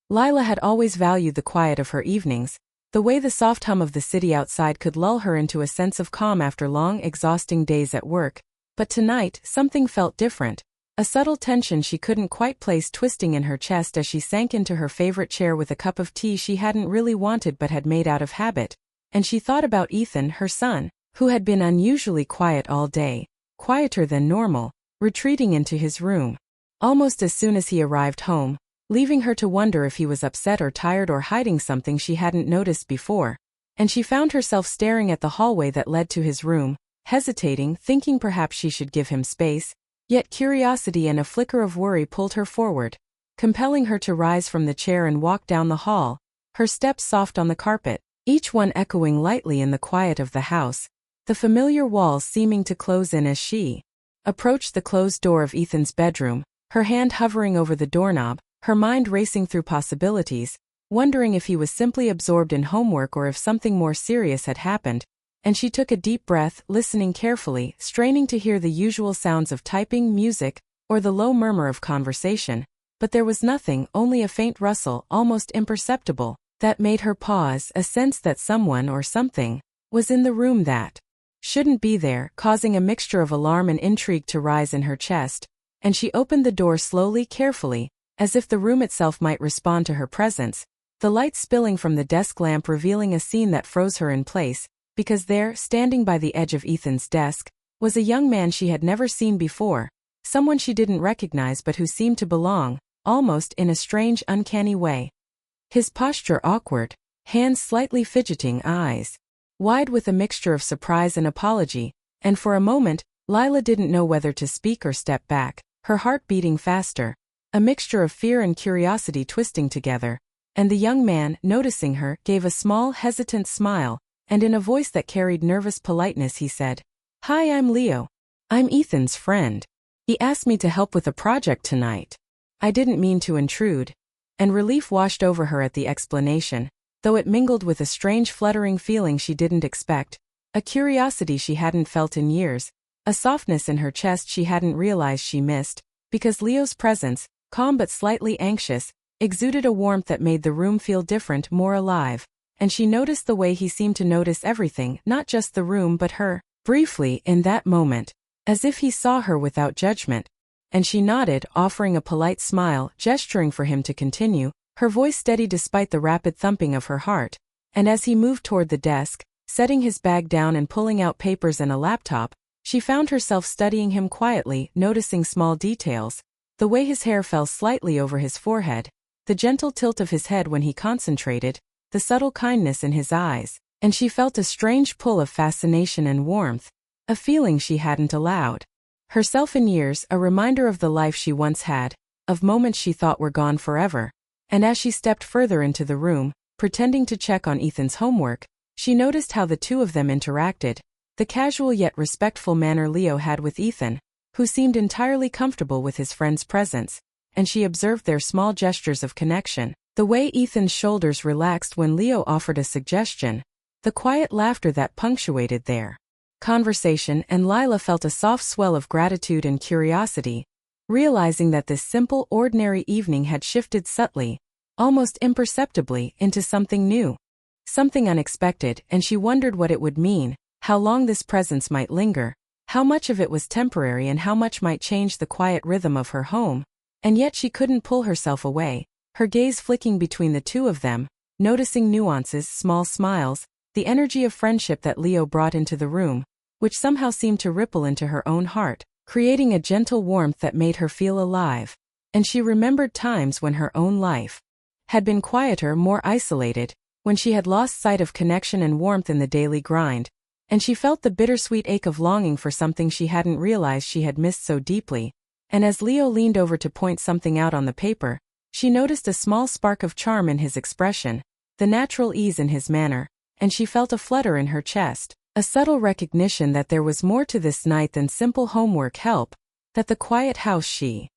Lila had always valued the quiet of her evenings, the way the soft hum of the city outside could lull her into a sense of calm after long, exhausting days at work. But tonight, something felt different. A subtle tension she couldn't quite place twisting in her chest as she sank into her favorite chair with a cup of tea she hadn't really wanted but had made out of habit. And she thought about Ethan, her son, who had been unusually quiet all day, quieter than normal, retreating into his room almost as soon as he arrived home, leaving her to wonder if he was upset or tired or hiding something she hadn't noticed before. And she found herself staring at the hallway that led to his room, hesitating, thinking perhaps she should give him space. Yet curiosity and a flicker of worry pulled her forward, compelling her to rise from the chair and walk down the hall, her steps soft on the carpet, each one echoing lightly in the quiet of the house, the familiar walls seeming to close in as she approached the closed door of Ethan's bedroom, her hand hovering over the doorknob, her mind racing through possibilities, wondering if he was simply absorbed in homework or if something more serious had happened. And she took a deep breath, listening carefully, straining to hear the usual sounds of typing, music, or the low murmur of conversation. But there was nothing, only a faint rustle, almost imperceptible, that made her pause, a sense that someone or something was in the room that shouldn't be there, causing a mixture of alarm and intrigue to rise in her chest. And she opened the door slowly, carefully, as if the room itself might respond to her presence, the light spilling from the desk lamp revealing a scene that froze her in place. Because there, standing by the edge of Ethan's desk, was a young man she had never seen before, someone she didn't recognize but who seemed to belong, almost in a strange, uncanny way. His posture awkward, hands slightly fidgeting, eyes wide with a mixture of surprise and apology, and for a moment, Lila didn't know whether to speak or step back, her heart beating faster, a mixture of fear and curiosity twisting together. And the young man, noticing her, gave a small, hesitant smile, and in a voice that carried nervous politeness he said, "Hi, I'm Leo. I'm Ethan's friend. He asked me to help with a project tonight. I didn't mean to intrude." And relief washed over her at the explanation, though it mingled with a strange fluttering feeling she didn't expect, a curiosity she hadn't felt in years, a softness in her chest she hadn't realized she missed, because Leo's presence, calm but slightly anxious, exuded a warmth that made the room feel different, more alive. And she noticed the way he seemed to notice everything, not just the room but her, briefly, in that moment, as if he saw her without judgment. And she nodded, offering a polite smile, gesturing for him to continue, her voice steady despite the rapid thumping of her heart. And as he moved toward the desk, setting his bag down and pulling out papers and a laptop, she found herself studying him quietly, noticing small details, the way his hair fell slightly over his forehead, the gentle tilt of his head when he concentrated, the subtle kindness in his eyes, and she felt a strange pull of fascination and warmth, a feeling she hadn't allowed herself in years, a reminder of the life she once had, of moments she thought were gone forever. And as she stepped further into the room, pretending to check on Ethan's homework, she noticed how the two of them interacted, the casual yet respectful manner Leo had with Ethan, who seemed entirely comfortable with his friend's presence, and she observed their small gestures of connection. The way Ethan's shoulders relaxed when Leo offered a suggestion, the quiet laughter that punctuated their conversation, and Lila felt a soft swell of gratitude and curiosity, realizing that this simple, ordinary evening had shifted subtly, almost imperceptibly, into something new, something unexpected, and she wondered what it would mean, how long this presence might linger, how much of it was temporary and how much might change the quiet rhythm of her home. And yet she couldn't pull herself away, her gaze flicking between the two of them, noticing nuances, small smiles, the energy of friendship that Leo brought into the room, which somehow seemed to ripple into her own heart, creating a gentle warmth that made her feel alive. And she remembered times when her own life had been quieter, more isolated, when she had lost sight of connection and warmth in the daily grind, and she felt the bittersweet ache of longing for something she hadn't realized she had missed so deeply. And as Leo leaned over to point something out on the paper, she noticed a small spark of charm in his expression, the natural ease in his manner, and she felt a flutter in her chest, a subtle recognition that there was more to this night than simple homework help, that the quiet house she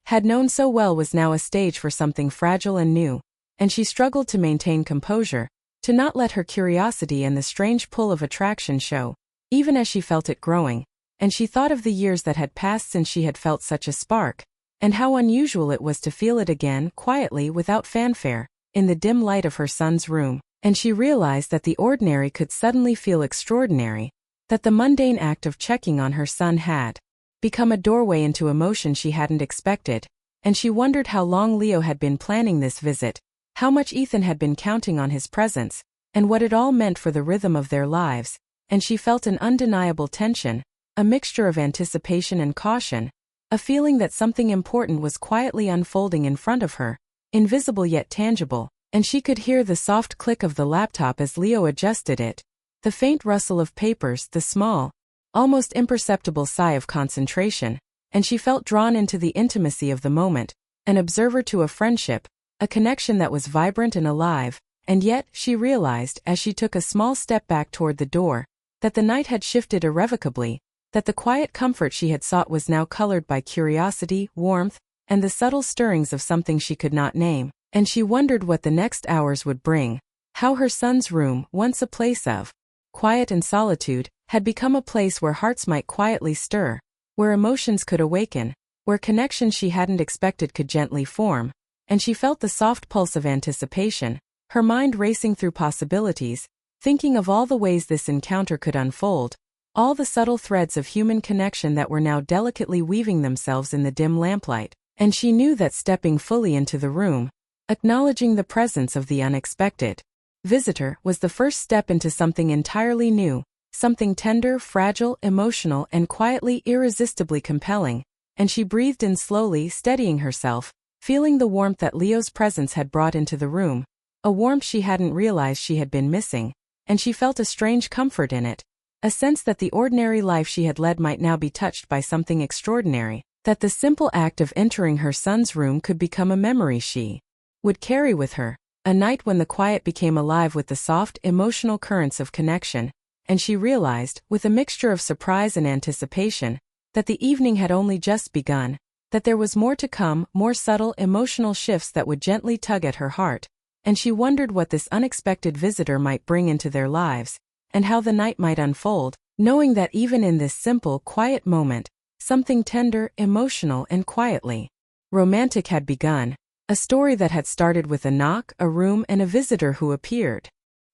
had known so well was now a stage for something fragile and new, and she struggled to maintain composure, to not let her curiosity and the strange pull of attraction show, even as she felt it growing, and she thought of the years that had passed since she had felt such a spark, and how unusual it was to feel it again, quietly, without fanfare, in the dim light of her son's room. And she realized that the ordinary could suddenly feel extraordinary, that the mundane act of checking on her son had become a doorway into emotion she hadn't expected, and she wondered how long Leo had been planning this visit, how much Ethan had been counting on his presence, and what it all meant for the rhythm of their lives, and she felt an undeniable tension, a mixture of anticipation and caution, a feeling that something important was quietly unfolding in front of her, invisible yet tangible, and she could hear the soft click of the laptop as Leo adjusted it, the faint rustle of papers, the small, almost imperceptible sigh of concentration, and she felt drawn into the intimacy of the moment, an observer to a friendship, a connection that was vibrant and alive, and yet, she realized, as she took a small step back toward the door, that the night had shifted irrevocably, that the quiet comfort she had sought was now colored by curiosity, warmth, and the subtle stirrings of something she could not name, and she wondered what the next hours would bring, how her son's room, once a place of quiet and solitude, had become a place where hearts might quietly stir, where emotions could awaken, where connections she hadn't expected could gently form, and she felt the soft pulse of anticipation, her mind racing through possibilities, thinking of all the ways this encounter could unfold, all the subtle threads of human connection that were now delicately weaving themselves in the dim lamplight, and she knew that stepping fully into the room, acknowledging the presence of the unexpected visitor, was the first step into something entirely new, something tender, fragile, emotional, and quietly irresistibly compelling, and she breathed in slowly, steadying herself, feeling the warmth that Leo's presence had brought into the room, a warmth she hadn't realized she had been missing, and she felt a strange comfort in it, a sense that the ordinary life she had led might now be touched by something extraordinary, that the simple act of entering her son's room could become a memory she would carry with her, a night when the quiet became alive with the soft, emotional currents of connection, and she realized, with a mixture of surprise and anticipation, that the evening had only just begun, that there was more to come, more subtle emotional shifts that would gently tug at her heart, and she wondered what this unexpected visitor might bring into their lives, and how the night might unfold, knowing that even in this simple, quiet moment, something tender, emotional, and quietly romantic had begun, a story that had started with a knock, a room, and a visitor who appeared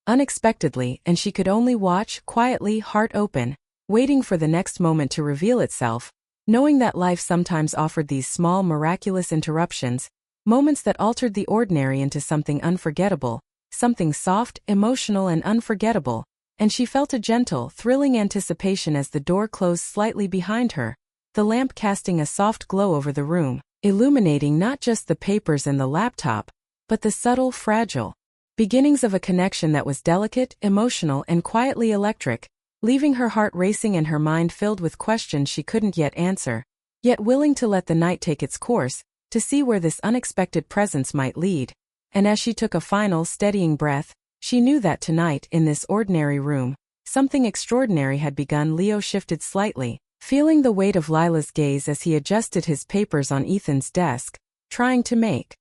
unexpectedly, and she could only watch, quietly, heart open, waiting for the next moment to reveal itself, knowing that life sometimes offered these small, miraculous interruptions, moments that altered the ordinary into something unforgettable, something soft, emotional, and unforgettable, and she felt a gentle, thrilling anticipation as the door closed slightly behind her, the lamp casting a soft glow over the room, illuminating not just the papers and the laptop, but the subtle, fragile beginnings of a connection that was delicate, emotional, and quietly electric, leaving her heart racing and her mind filled with questions she couldn't yet answer, yet willing to let the night take its course, to see where this unexpected presence might lead. And as she took a final, steadying breath, she knew that tonight, in this ordinary room, something extraordinary had begun. Leo shifted slightly, feeling the weight of Lila's gaze as he adjusted his papers on Ethan's desk, trying to make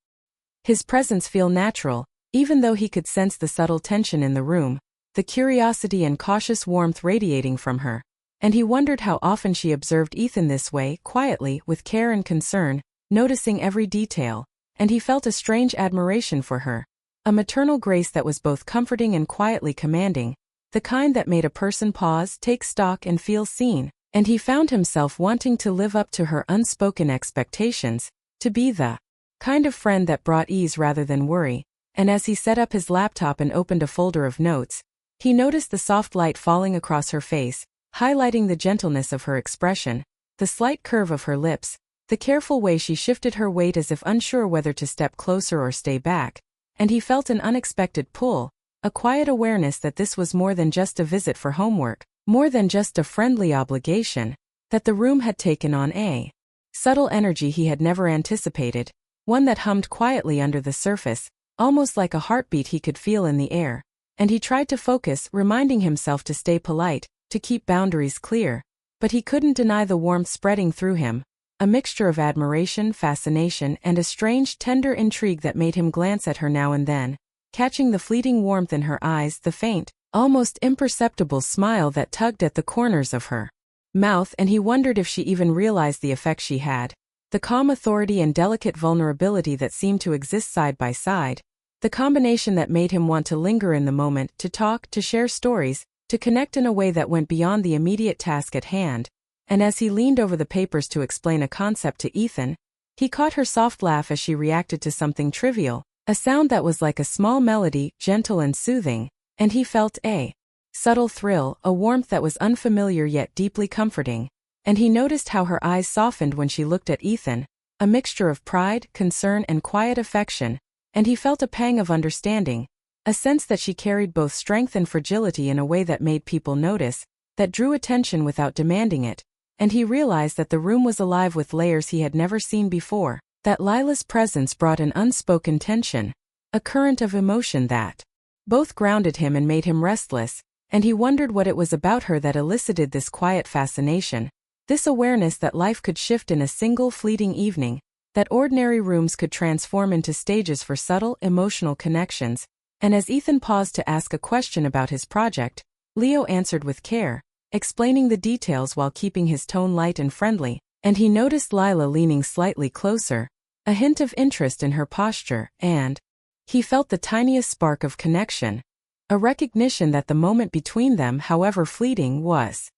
his presence feel natural, even though he could sense the subtle tension in the room, the curiosity and cautious warmth radiating from her, and he wondered how often she observed Ethan this way, quietly, with care and concern, noticing every detail, and he felt a strange admiration for her, a maternal grace that was both comforting and quietly commanding, the kind that made a person pause, take stock, and feel seen, and he found himself wanting to live up to her unspoken expectations, to be the kind of friend that brought ease rather than worry. And as he set up his laptop and opened a folder of notes, he noticed the soft light falling across her face, highlighting the gentleness of her expression, the slight curve of her lips, the careful way she shifted her weight as if unsure whether to step closer or stay back, and he felt an unexpected pull, a quiet awareness that this was more than just a visit for homework, more than just a friendly obligation, that the room had taken on a subtle energy he had never anticipated, one that hummed quietly under the surface, almost like a heartbeat he could feel in the air, and he tried to focus, reminding himself to stay polite, to keep boundaries clear, but he couldn't deny the warmth spreading through him, a mixture of admiration, fascination, and a strange, tender intrigue that made him glance at her now and then, catching the fleeting warmth in her eyes, the faint, almost imperceptible smile that tugged at the corners of her mouth, and he wondered if she even realized the effect she had The calm authority and delicate vulnerability that seemed to exist side by side. The combination that made him want to linger in the moment, to talk, to share stories, to connect in a way that went beyond the immediate task at hand. And as he leaned over the papers to explain a concept to Ethan, he caught her soft laugh as she reacted to something trivial, a sound that was like a small melody, gentle and soothing, and he felt a subtle thrill, a warmth that was unfamiliar yet deeply comforting. And he noticed how her eyes softened when she looked at Ethan, a mixture of pride, concern and quiet affection, and he felt a pang of understanding, a sense that she carried both strength and fragility in a way that made people notice, that drew attention without demanding it. And he realized that the room was alive with layers he had never seen before, that Lila's presence brought an unspoken tension, a current of emotion that both grounded him and made him restless, and he wondered what it was about her that elicited this quiet fascination, this awareness that life could shift in a single fleeting evening, that ordinary rooms could transform into stages for subtle, emotional connections. And as Ethan paused to ask a question about his project, Leo answered with care, explaining the details while keeping his tone light and friendly, and he noticed Lila leaning slightly closer, a hint of interest in her posture, and he felt the tiniest spark of connection, a recognition that the moment between them, however fleeting, was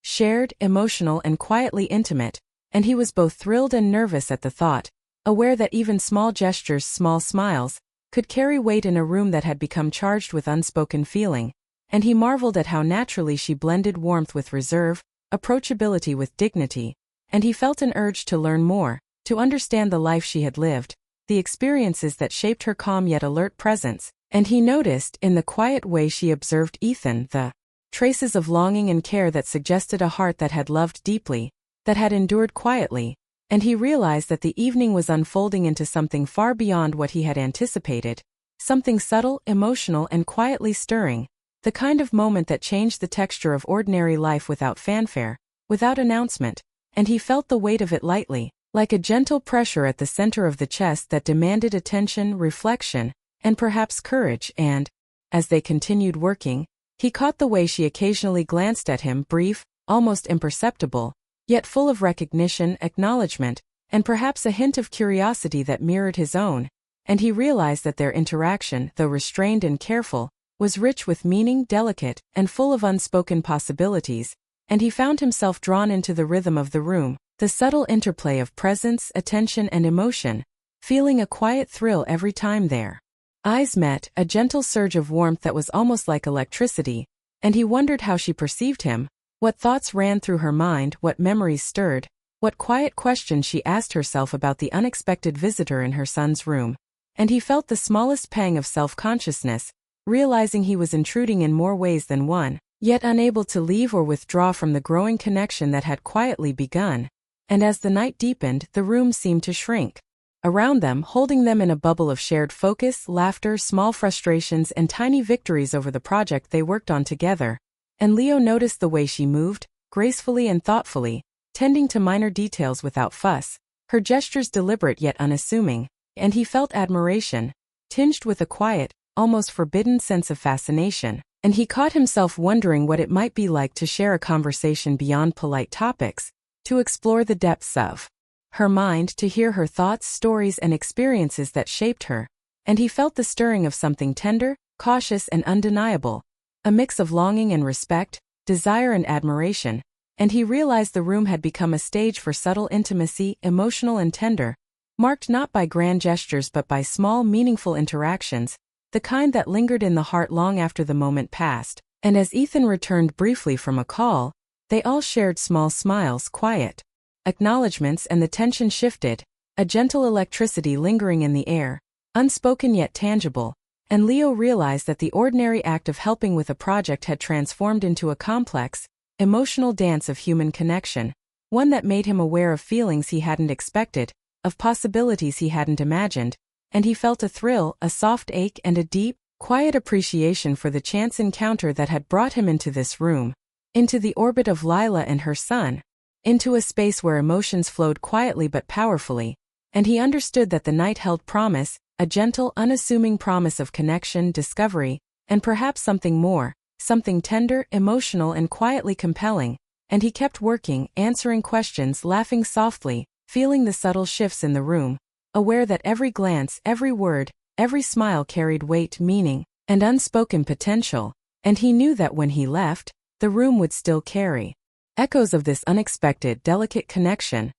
shared, emotional and quietly intimate, and he was both thrilled and nervous at the thought, aware that even small gestures, small smiles, could carry weight in a room that had become charged with unspoken feeling. And he marveled at how naturally she blended warmth with reserve, approachability with dignity, and he felt an urge to learn more, to understand the life she had lived, the experiences that shaped her calm yet alert presence, and he noticed, in the quiet way she observed Ethan, the traces of longing and care that suggested a heart that had loved deeply, that had endured quietly, and he realized that the evening was unfolding into something far beyond what he had anticipated, something subtle, emotional and quietly stirring. The kind of moment that changed the texture of ordinary life without fanfare, without announcement, and he felt the weight of it lightly, like a gentle pressure at the center of the chest that demanded attention, reflection, and perhaps courage. And, as they continued working, he caught the way she occasionally glanced at him, brief, almost imperceptible, yet full of recognition, acknowledgement, and perhaps a hint of curiosity that mirrored his own, and he realized that their interaction, though restrained and careful, was rich with meaning, delicate, and full of unspoken possibilities, and he found himself drawn into the rhythm of the room, the subtle interplay of presence, attention and emotion, feeling a quiet thrill every time their eyes met, a gentle surge of warmth that was almost like electricity, and he wondered how she perceived him, what thoughts ran through her mind, what memories stirred, what quiet questions she asked herself about the unexpected visitor in her son's room, and he felt the smallest pang of self-consciousness, realizing he was intruding in more ways than one, yet unable to leave or withdraw from the growing connection that had quietly begun. And as the night deepened, the room seemed to shrink around them, holding them in a bubble of shared focus, laughter, small frustrations, and tiny victories over the project they worked on together. And Leo noticed the way she moved, gracefully and thoughtfully, tending to minor details without fuss, her gestures deliberate yet unassuming, and he felt admiration, tinged with a quiet, almost forbidden sense of fascination, and he caught himself wondering what it might be like to share a conversation beyond polite topics, to explore the depths of her mind, to hear her thoughts, stories and experiences that shaped her, and he felt the stirring of something tender, cautious and undeniable, a mix of longing and respect, desire and admiration, and he realized the room had become a stage for subtle intimacy, emotional and tender, marked not by grand gestures but by small, meaningful interactions, the kind that lingered in the heart long after the moment passed. And as Ethan returned briefly from a call, they all shared small smiles, quiet acknowledgements, and the tension shifted, a gentle electricity lingering in the air, unspoken yet tangible, and Leo realized that the ordinary act of helping with a project had transformed into a complex, emotional dance of human connection, one that made him aware of feelings he hadn't expected, of possibilities he hadn't imagined, and he felt a thrill, a soft ache and a deep, quiet appreciation for the chance encounter that had brought him into this room, into the orbit of Lila and her son, into a space where emotions flowed quietly but powerfully, and he understood that the night held promise, a gentle, unassuming promise of connection, discovery, and perhaps something more, something tender, emotional and quietly compelling, and he kept working, answering questions, laughing softly, feeling the subtle shifts in the room, aware that every glance, every word, every smile carried weight, meaning, and unspoken potential, and he knew that when he left, the room would still carry echoes of this unexpected, delicate connection.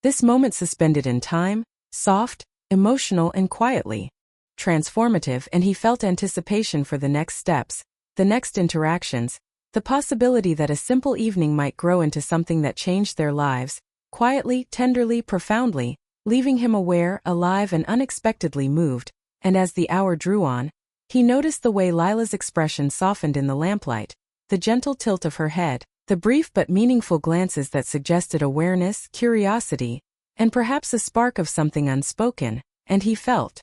This moment suspended in time, soft, emotional and quietly transformative, and he felt anticipation for the next steps, the next interactions, the possibility that a simple evening might grow into something that changed their lives, quietly, tenderly, profoundly, leaving him aware, alive and unexpectedly moved. And as the hour drew on, he noticed the way Lila's expression softened in the lamplight, the gentle tilt of her head, the brief but meaningful glances that suggested awareness, curiosity, and perhaps a spark of something unspoken, and he felt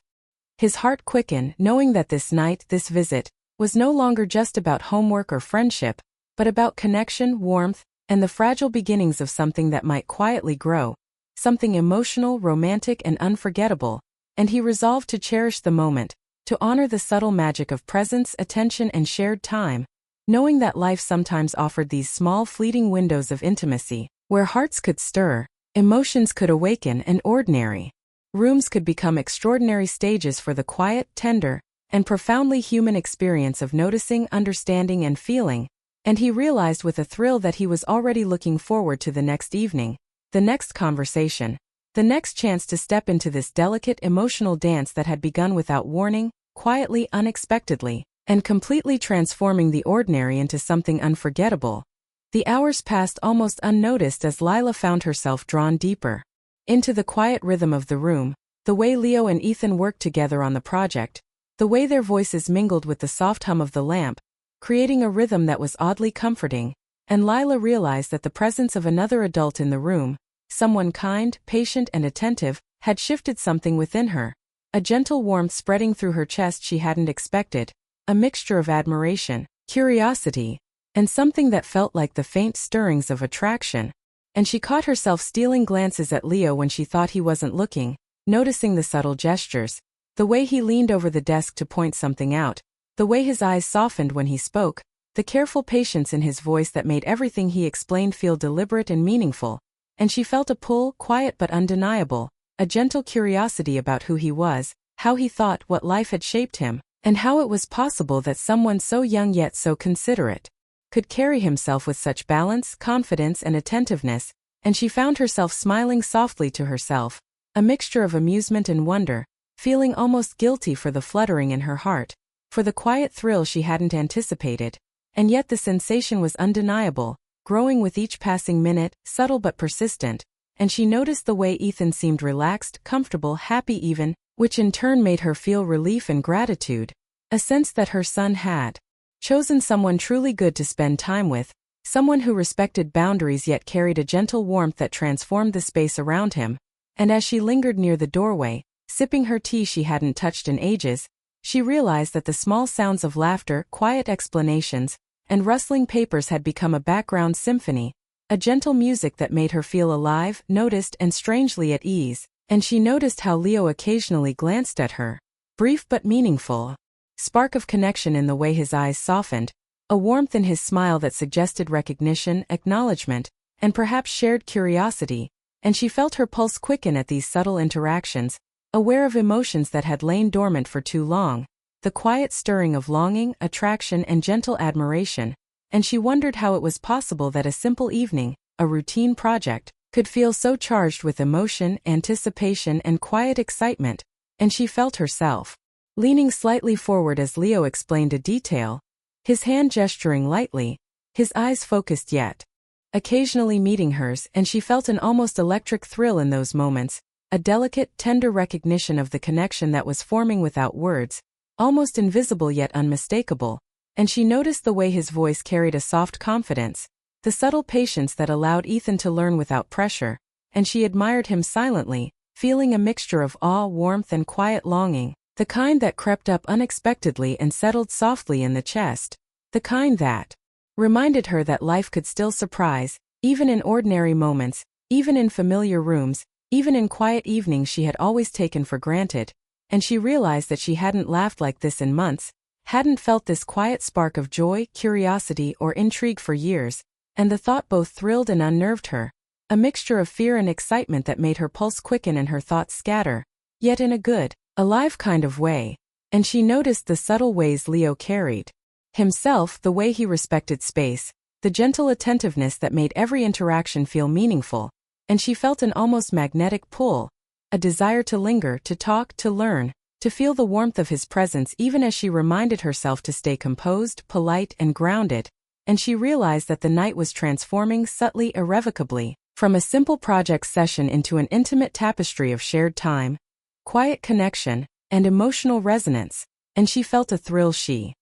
his heart quicken, knowing that this night, this visit, was no longer just about homework or friendship, but about connection, warmth, and the fragile beginnings of something that might quietly grow, something emotional, romantic, and unforgettable, and he resolved to cherish the moment, to honor the subtle magic of presence, attention, and shared time, knowing that life sometimes offered these small, fleeting windows of intimacy, where hearts could stir, emotions could awaken, and ordinary rooms could become extraordinary stages for the quiet, tender, and profoundly human experience of noticing, understanding, and feeling, and he realized with a thrill that he was already looking forward to the next evening, the next conversation, the next chance to step into this delicate, emotional dance that had begun without warning, quietly, unexpectedly, and completely transforming the ordinary into something unforgettable. The hours passed almost unnoticed as Lila found herself drawn deeper into the quiet rhythm of the room, the way Leo and Ethan worked together on the project, the way their voices mingled with the soft hum of the lamp, creating a rhythm that was oddly comforting, and Lila realized that the presence of another adult in the room, someone kind, patient, and attentive, had shifted something within her, a gentle warmth spreading through her chest she hadn't expected, a mixture of admiration, curiosity, and something that felt like the faint stirrings of attraction. And she caught herself stealing glances at Leo when she thought he wasn't looking, noticing the subtle gestures, the way he leaned over the desk to point something out, the way his eyes softened when he spoke, the careful patience in his voice that made everything he explained feel deliberate and meaningful, and she felt a pull, quiet but undeniable, a gentle curiosity about who he was, how he thought, what life had shaped him, and how it was possible that someone so young yet so considerate could carry himself with such balance, confidence, and attentiveness, and she found herself smiling softly to herself, a mixture of amusement and wonder, feeling almost guilty for the fluttering in her heart, for the quiet thrill she hadn't anticipated, and yet the sensation was undeniable, growing with each passing minute, subtle but persistent, and she noticed the way Ethan seemed relaxed, comfortable, happy even, which in turn made her feel relief and gratitude, a sense that her son had chosen someone truly good to spend time with, someone who respected boundaries yet carried a gentle warmth that transformed the space around him. And as she lingered near the doorway, sipping her tea she hadn't touched in ages, she realized that the small sounds of laughter, quiet explanations, and rustling papers had become a background symphony, a gentle music that made her feel alive, noticed, and strangely at ease. And she noticed how Leo occasionally glanced at her, brief but meaningful, spark of connection in the way his eyes softened, a warmth in his smile that suggested recognition, acknowledgement, and perhaps shared curiosity, and she felt her pulse quicken at these subtle interactions, aware of emotions that had lain dormant for too long, the quiet stirring of longing, attraction, and gentle admiration, and she wondered how it was possible that a simple evening, a routine project, could feel so charged with emotion, anticipation, and quiet excitement, and she felt herself leaning slightly forward as Leo explained a detail, his hand gesturing lightly, his eyes focused yet occasionally meeting hers, and she felt an almost electric thrill in those moments, a delicate, tender recognition of the connection that was forming without words, almost invisible yet unmistakable, and she noticed the way his voice carried a soft confidence, the subtle patience that allowed Ethan to learn without pressure, and she admired him silently, feeling a mixture of awe, warmth, and quiet longing, the kind that crept up unexpectedly and settled softly in the chest, the kind that reminded her that life could still surprise, even in ordinary moments, even in familiar rooms, even in quiet evenings she had always taken for granted, and she realized that she hadn't laughed like this in months, hadn't felt this quiet spark of joy, curiosity, or intrigue for years, and the thought both thrilled and unnerved her. a mixture of fear and excitement that made her pulse quicken and her thoughts scatter, yet in a good, alive kind of way. And she noticed the subtle ways Leo carried himself, the way he respected space, the gentle attentiveness that made every interaction feel meaningful, and she felt an almost magnetic pull, a desire to linger, to talk, to learn, to feel the warmth of his presence even as she reminded herself to stay composed, polite, and grounded, and she realized that the night was transforming subtly, irrevocably, from a simple project session into an intimate tapestry of shared time, quiet connection, and emotional resonance, and she felt a thrill she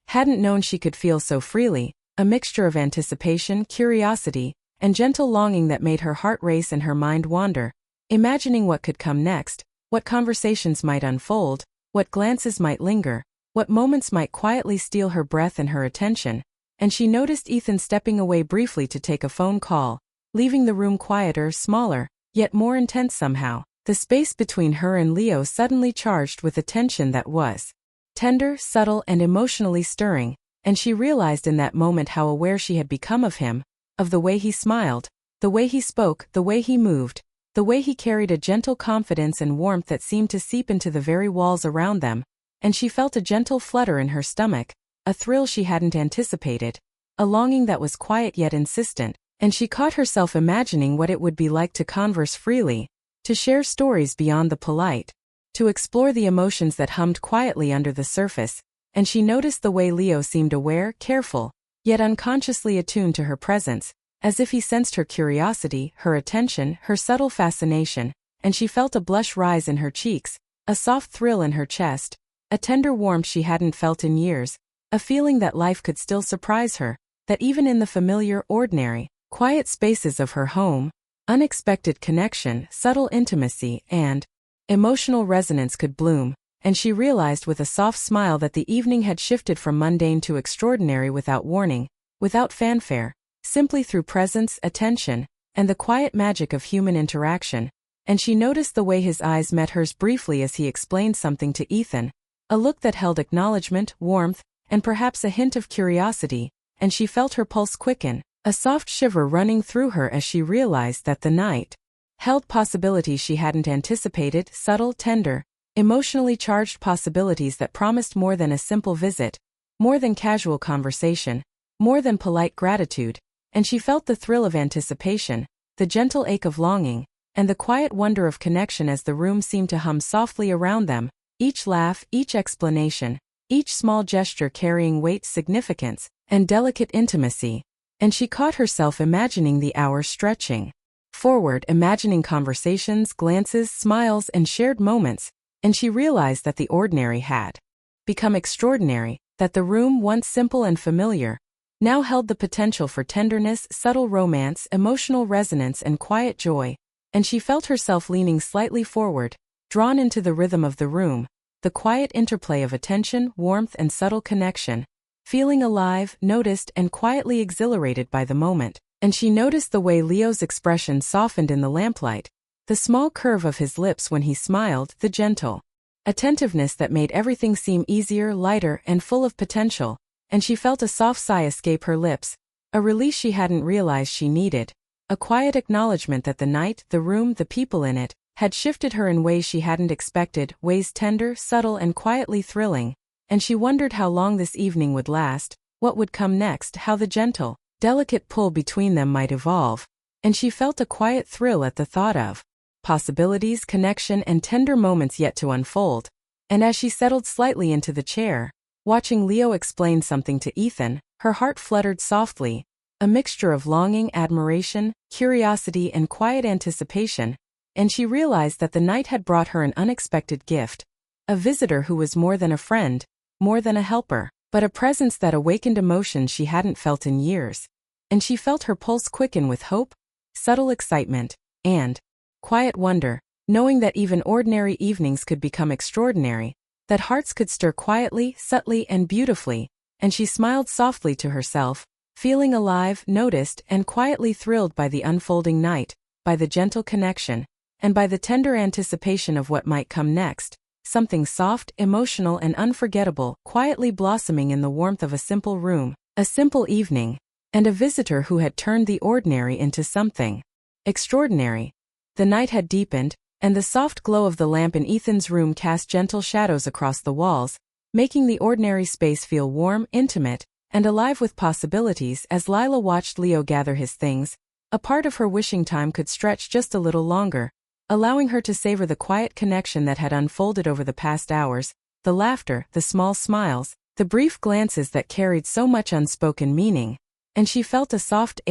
hadn't known she could feel so freely, a mixture of anticipation, curiosity, and gentle longing that made her heart race and her mind wander, imagining what could come next, what conversations might unfold, what glances might linger, what moments might quietly steal her breath and her attention, and she noticed Ethan stepping away briefly to take a phone call, leaving the room quieter, smaller, yet more intense somehow. The space between her and Leo suddenly charged with a tension that was tender, subtle, and emotionally stirring, and she realized in that moment how aware she had become of him, of the way he smiled, the way he spoke, the way he moved, the way he carried a gentle confidence and warmth that seemed to seep into the very walls around them, and she felt a gentle flutter in her stomach, a thrill she hadn't anticipated, a longing that was quiet yet insistent, and she caught herself imagining what it would be like to converse freely, to share stories beyond the polite, to explore the emotions that hummed quietly under the surface, and she noticed the way Leo seemed aware, careful, yet unconsciously attuned to her presence, as if he sensed her curiosity, her attention, her subtle fascination, and she felt a blush rise in her cheeks, a soft thrill in her chest, a tender warmth she hadn't felt in years, a feeling that life could still surprise her, that even in the familiar, ordinary, quiet spaces of her home, unexpected connection, subtle intimacy, and emotional resonance could bloom, and she realized with a soft smile that the evening had shifted from mundane to extraordinary without warning, without fanfare, simply through presence, attention, and the quiet magic of human interaction, and she noticed the way his eyes met hers briefly as he explained something to Ethan, a look that held acknowledgement, warmth, and perhaps a hint of curiosity, and she felt her pulse quicken, a soft shiver running through her as she realized that the night held possibilities she hadn't anticipated, subtle, tender, emotionally charged possibilities that promised more than a simple visit, more than casual conversation, more than polite gratitude, and she felt the thrill of anticipation, the gentle ache of longing, and the quiet wonder of connection as the room seemed to hum softly around them, each laugh, each explanation, each small gesture carrying weight, significance, and delicate intimacy. And she caught herself imagining the hours stretching forward, imagining conversations, glances, smiles, and shared moments, and she realized that the ordinary had become extraordinary, that the room, once simple and familiar, now held the potential for tenderness, subtle romance, emotional resonance, and quiet joy, and she felt herself leaning slightly forward, drawn into the rhythm of the room, the quiet interplay of attention, warmth, and subtle connection, feeling alive, noticed, and quietly exhilarated by the moment, and she noticed the way Leo's expression softened in the lamplight, the small curve of his lips when he smiled, the gentle attentiveness that made everything seem easier, lighter, and full of potential, and she felt a soft sigh escape her lips, a release she hadn't realized she needed, a quiet acknowledgement that the night, the room, the people in it, had shifted her in ways she hadn't expected, ways tender, subtle, and quietly thrilling, and she wondered how long this evening would last, what would come next, how the gentle, delicate pull between them might evolve, and she felt a quiet thrill at the thought of possibilities, connection, and tender moments yet to unfold, and as she settled slightly into the chair, watching Leo explain something to Ethan, her heart fluttered softly, a mixture of longing, admiration, curiosity, and quiet anticipation, and she realized that the night had brought her an unexpected gift, a visitor who was more than a friend, more than a helper, but a presence that awakened emotions she hadn't felt in years, and she felt her pulse quicken with hope, subtle excitement, and quiet wonder, knowing that even ordinary evenings could become extraordinary, that hearts could stir quietly, subtly, and beautifully, and she smiled softly to herself, feeling alive, noticed, and quietly thrilled by the unfolding night, by the gentle connection, and by the tender anticipation of what might come next, something soft, emotional, and unforgettable, quietly blossoming in the warmth of a simple room, a simple evening, and a visitor who had turned the ordinary into something Extraordinary. The night had deepened, and the soft glow of the lamp in Ethan's room cast gentle shadows across the walls, making the ordinary space feel warm, intimate, and alive with possibilities. As Lila watched Leo gather his things, a part of her wishing time could stretch just a little longer, allowing her to savor the quiet connection that had unfolded over the past hours, the laughter, the small smiles, the brief glances that carried so much unspoken meaning, and she felt a soft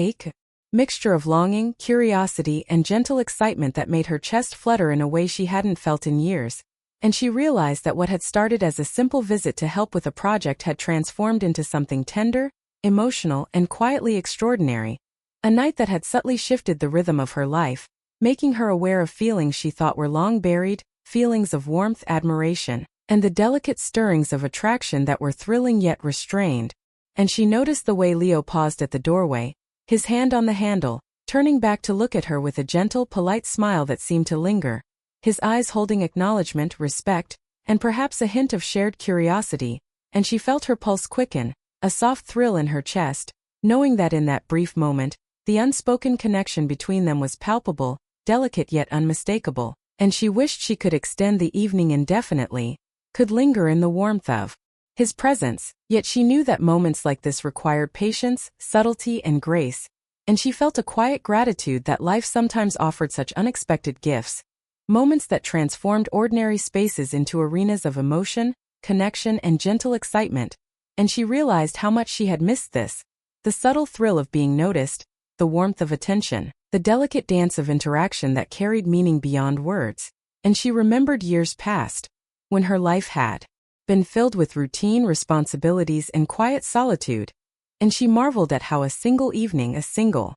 mixture of longing, curiosity, and gentle excitement that made her chest flutter in a way she hadn't felt in years. And she realized that what had started as a simple visit to help with a project had transformed into something tender, emotional, and quietly extraordinary. A night that had subtly shifted the rhythm of her life, making her aware of feelings she thought were long buried, feelings of warmth, admiration, and the delicate stirrings of attraction that were thrilling yet restrained. And she noticed the way Leo paused at the doorway, his hand on the handle, turning back to look at her with a gentle, polite smile that seemed to linger, his eyes holding acknowledgement, respect, and perhaps a hint of shared curiosity, and she felt her pulse quicken, a soft thrill in her chest, knowing that in that brief moment, the unspoken connection between them was palpable, delicate yet unmistakable, and she wished she could extend the evening indefinitely, could linger in the warmth of his presence. Yet she knew that moments like this required patience, subtlety, and grace, and she felt a quiet gratitude that life sometimes offered such unexpected gifts, moments that transformed ordinary spaces into arenas of emotion, connection, and gentle excitement. And she realized how much she had missed this, the subtle thrill of being noticed, the warmth of attention, the delicate dance of interaction that carried meaning beyond words. And she remembered years past, when her life had been filled with routine, responsibilities, and quiet solitude, and she marveled at how a single evening, a single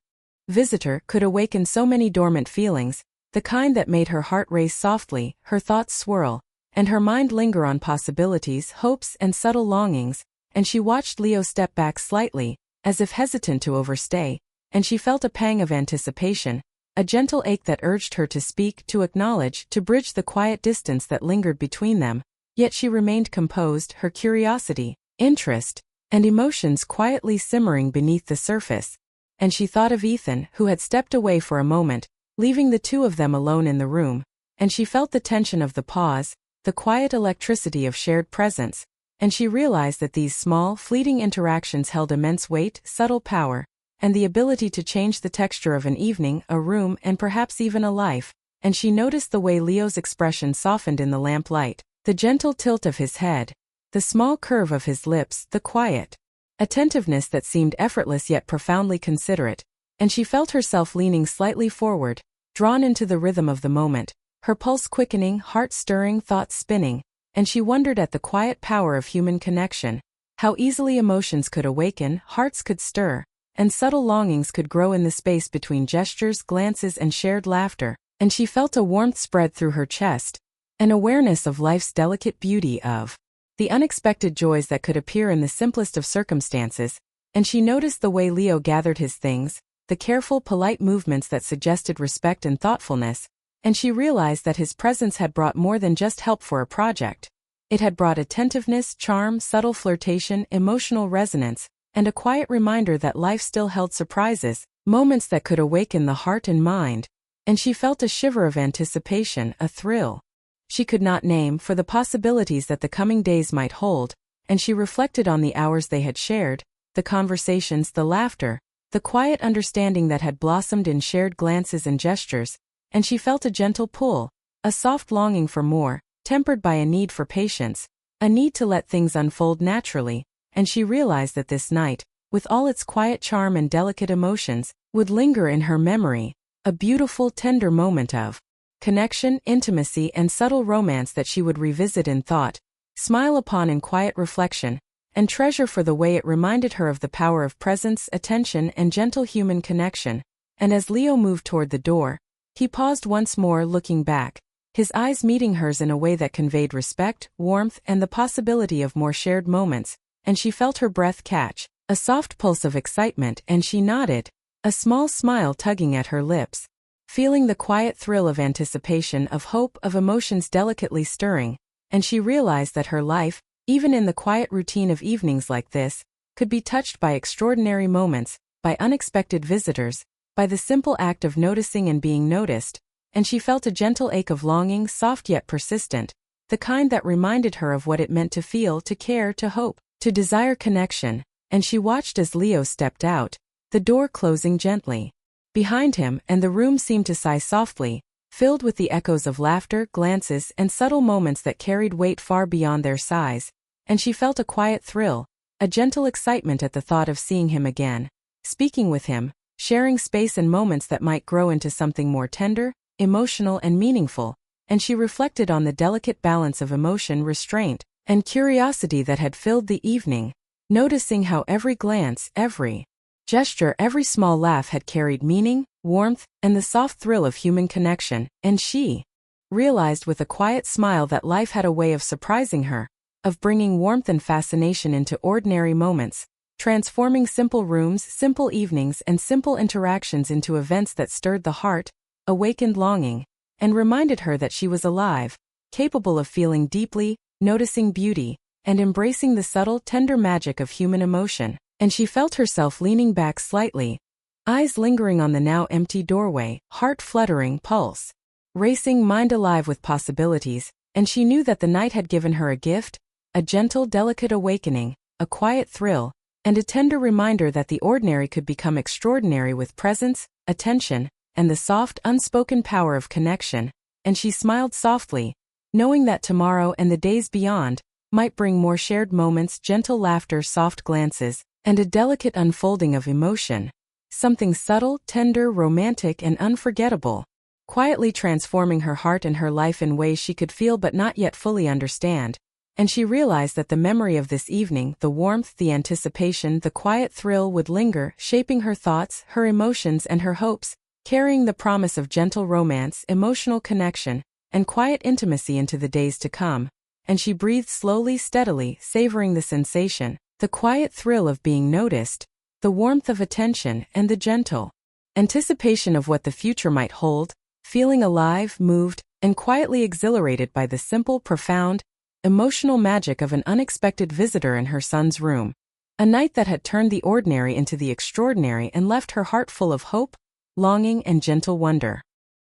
visitor, could awaken so many dormant feelings, the kind that made her heart race softly, her thoughts swirl, and her mind linger on possibilities, hopes, and subtle longings. And she watched Leo step back slightly, as if hesitant to overstay, and she felt a pang of anticipation, a gentle ache that urged her to speak, to acknowledge, to bridge the quiet distance that lingered between them. Yet she remained composed, her curiosity, interest, and emotions quietly simmering beneath the surface. And she thought of Ethan, who had stepped away for a moment, leaving the two of them alone in the room, and she felt the tension of the pause, the quiet electricity of shared presence, and she realized that these small, fleeting interactions held immense weight, subtle power, and the ability to change the texture of an evening, a room, and perhaps even a life. And she noticed the way Leo's expression softened in the lamplight, the gentle tilt of his head, the small curve of his lips, the quiet attentiveness that seemed effortless yet profoundly considerate. And she felt herself leaning slightly forward, drawn into the rhythm of the moment, her pulse quickening, heart stirring, thoughts spinning, and she wondered at the quiet power of human connection, how easily emotions could awaken, hearts could stir, and subtle longings could grow in the space between gestures, glances, and shared laughter. And she felt a warmth spread through her chest, an awareness of life's delicate beauty, of the unexpected joys that could appear in the simplest of circumstances. And she noticed the way Leo gathered his things, the careful, polite movements that suggested respect and thoughtfulness, and she realized that his presence had brought more than just help for a project. It had brought attentiveness, charm, subtle flirtation, emotional resonance, and a quiet reminder that life still held surprises, moments that could awaken the heart and mind. And she felt a shiver of anticipation, a thrill she could not name, for the possibilities that the coming days might hold. And she reflected on the hours they had shared, the conversations, the laughter, the quiet understanding that had blossomed in shared glances and gestures, and she felt a gentle pull, a soft longing for more, tempered by a need for patience, a need to let things unfold naturally. And she realized that this night, with all its quiet charm and delicate emotions, would linger in her memory, a beautiful, tender moment of connection, intimacy, and subtle romance that she would revisit in thought, smile upon in quiet reflection, and treasure for the way it reminded her of the power of presence, attention, and gentle human connection. And as Leo moved toward the door, he paused once more, looking back, his eyes meeting hers in a way that conveyed respect, warmth, and the possibility of more shared moments. And she felt her breath catch, a soft pulse of excitement, and she nodded, a small smile tugging at her lips, feeling the quiet thrill of anticipation, of hope, of emotions delicately stirring. And she realized that her life, even in the quiet routine of evenings like this, could be touched by extraordinary moments, by unexpected visitors, by the simple act of noticing and being noticed, and she felt a gentle ache of longing, soft yet persistent, the kind that reminded her of what it meant to feel, to care, to hope, to desire connection, and she watched as Leo stepped out, the door closing gently behind him, and the room seemed to sigh softly, filled with the echoes of laughter, glances, and subtle moments that carried weight far beyond their size, and she felt a quiet thrill, a gentle excitement at the thought of seeing him again, speaking with him, sharing space and moments that might grow into something more tender, emotional, and meaningful, and she reflected on the delicate balance of emotion, restraint, and curiosity that had filled the evening, noticing how every glance, every gesture, every small laugh had carried meaning, warmth, and the soft thrill of human connection, and she realized with a quiet smile that life had a way of surprising her, of bringing warmth and fascination into ordinary moments, transforming simple rooms, simple evenings, and simple interactions into events that stirred the heart, awakened longing, and reminded her that she was alive, capable of feeling deeply, noticing beauty, and embracing the subtle, tender magic of human emotion. And she felt herself leaning back slightly, eyes lingering on the now empty doorway, heart fluttering, pulse racing, mind alive with possibilities, and she knew that the night had given her a gift, a gentle, delicate awakening, a quiet thrill, and a tender reminder that the ordinary could become extraordinary with presence, attention, and the soft, unspoken power of connection, and she smiled softly, knowing that tomorrow and the days beyond might bring more shared moments, gentle laughter, soft glances, and a delicate unfolding of emotion, something subtle, tender, romantic, and unforgettable, quietly transforming her heart and her life in ways she could feel but not yet fully understand. And she realized that the memory of this evening, the warmth, the anticipation, the quiet thrill would linger, shaping her thoughts, her emotions, and her hopes, carrying the promise of gentle romance, emotional connection, and quiet intimacy into the days to come. And she breathed slowly, steadily, savoring the sensation, the quiet thrill of being noticed, the warmth of attention, and the gentle anticipation of what the future might hold, feeling alive, moved, and quietly exhilarated by the simple, profound, emotional magic of an unexpected visitor in her son's room. A night that had turned the ordinary into the extraordinary and left her heart full of hope, longing, and gentle wonder.